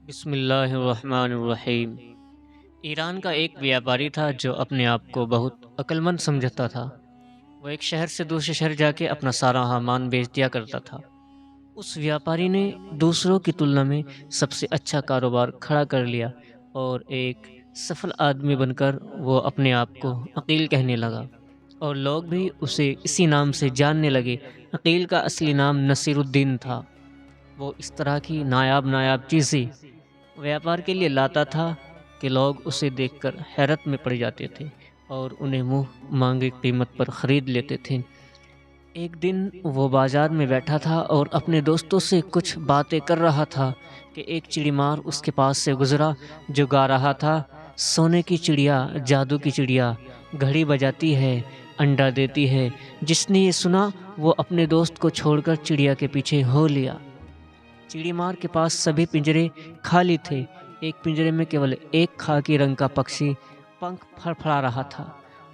बिस्मिल्लाहिर्रहमानिर्रहीम। ईरान का एक व्यापारी था जो अपने आप को बहुत अक्लमंद समझता था। वो एक शहर से दूसरे शहर जाके अपना सारा सामान बेच दिया करता था। उस व्यापारी ने दूसरों की तुलना में सबसे अच्छा कारोबार खड़ा कर लिया और एक सफल आदमी बनकर वो अपने आप को अकील कहने लगा और लोग भी उसे इसी नाम से जानने लगे। अकील का असली नाम नसीरुद्दीन था। वो इस तरह की नायाब नायाब चीज़ें व्यापार के लिए लाता था कि लोग उसे देखकर हैरत में पड़ जाते थे और उन्हें मुंह मांगी कीमत पर ख़रीद लेते थे। एक दिन वो बाजार में बैठा था और अपने दोस्तों से कुछ बातें कर रहा था कि एक चिड़ीमार उसके पास से गुजरा जो गा रहा था, सोने की चिड़िया, जादू की चिड़िया, घड़ी बजाती है, अंडा देती है। जिसने ये सुना वो अपने दोस्त को छोड़कर चिड़िया के पीछे हो लिया। चिड़ीमार के पास सभी पिंजरे खाली थे। एक पिंजरे में केवल एक खाकी रंग का पक्षी पंख फड़फड़ा रहा था।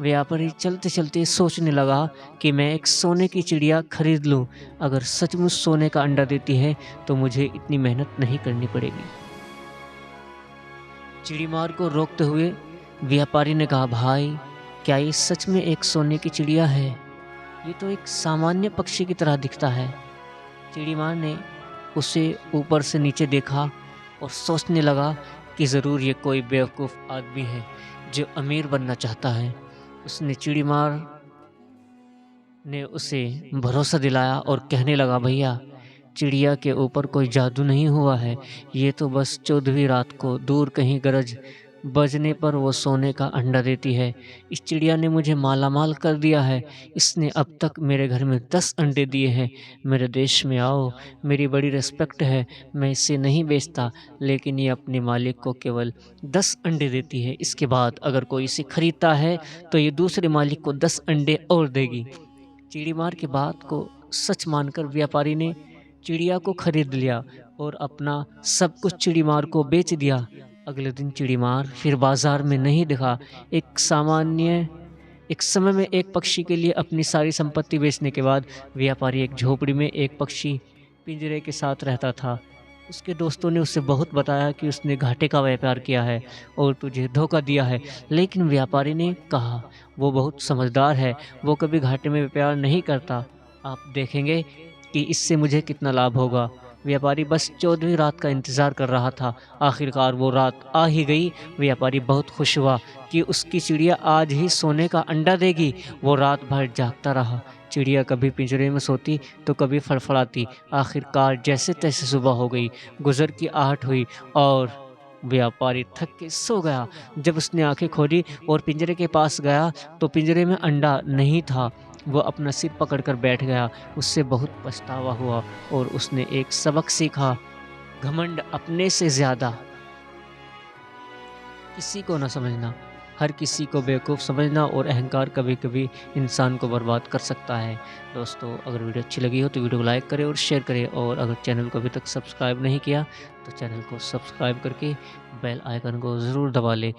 व्यापारी चलते चलते सोचने लगा कि मैं एक सोने की चिड़िया खरीद लूं। अगर सचमुच सोने का अंडा देती है तो मुझे इतनी मेहनत नहीं करनी पड़ेगी। चिड़ीमार को रोकते हुए व्यापारी ने कहा, भाई, क्या ये सच में एक सोने की चिड़िया है? ये तो एक सामान्य पक्षी की तरह दिखता है। चिड़ीमार ने उसे ऊपर से नीचे देखा और सोचने लगा कि ज़रूर ये कोई बेवकूफ़ आदमी है जो अमीर बनना चाहता है। उसने चिड़ीमार ने उसे भरोसा दिलाया और कहने लगा, भैया, चिड़िया के ऊपर कोई जादू नहीं हुआ है। ये तो बस 14वीं रात को दूर कहीं गरज बजने पर वो सोने का अंडा देती है। इस चिड़िया ने मुझे मालामाल कर दिया है। इसने अब तक मेरे घर में 10 अंडे दिए हैं। मेरे देश में आओ, मेरी बड़ी रिस्पेक्ट है। मैं इसे नहीं बेचता, लेकिन ये अपने मालिक को केवल 10 अंडे देती है। इसके बाद अगर कोई इसे खरीदता है तो ये दूसरे मालिक को 10 अंडे और देगी। चिड़ीमार की बात को सच मानकर व्यापारी ने चिड़िया को खरीद लिया और अपना सब कुछ चिड़ीमार को बेच दिया। अगले दिन चिड़ीमार फिर बाजार में नहीं दिखा। एक समय में एक पक्षी के लिए अपनी सारी संपत्ति बेचने के बाद व्यापारी एक झोपड़ी में एक पक्षी पिंजरे के साथ रहता था। उसके दोस्तों ने उसे बहुत बताया कि उसने घाटे का व्यापार किया है और तुझे धोखा दिया है, लेकिन व्यापारी ने कहा, वो बहुत समझदार है, वो कभी घाटे में व्यापार नहीं करता। आप देखेंगे कि इससे मुझे कितना लाभ होगा। व्यापारी बस 14वीं रात का इंतज़ार कर रहा था। आखिरकार वो रात आ ही गई। व्यापारी बहुत खुश हुआ कि उसकी चिड़िया आज ही सोने का अंडा देगी। वो रात भर जागता रहा। चिड़िया कभी पिंजरे में सोती तो कभी फड़फड़ाती। आखिरकार जैसे तैसे सुबह हो गई, गुजर की आहट हुई और व्यापारी थक के सो गया। जब उसने आंखें खोली और पिंजरे के पास गया तो पिंजरे में अंडा नहीं था। वो अपना सिर पकड़कर बैठ गया। उससे बहुत पछतावा हुआ और उसने एक सबक सीखा, घमंड अपने से ज़्यादा किसी को ना समझना। हर किसी को बेवकूफ़ समझना और अहंकार कभी-कभी इंसान को बर्बाद कर सकता है। दोस्तों, अगर वीडियो अच्छी लगी हो तो वीडियो को लाइक करें और शेयर करें और अगर चैनल को अभी तक सब्सक्राइब नहीं किया तो चैनल को सब्सक्राइब करके बेल आइकन को ज़रूर दबा लें।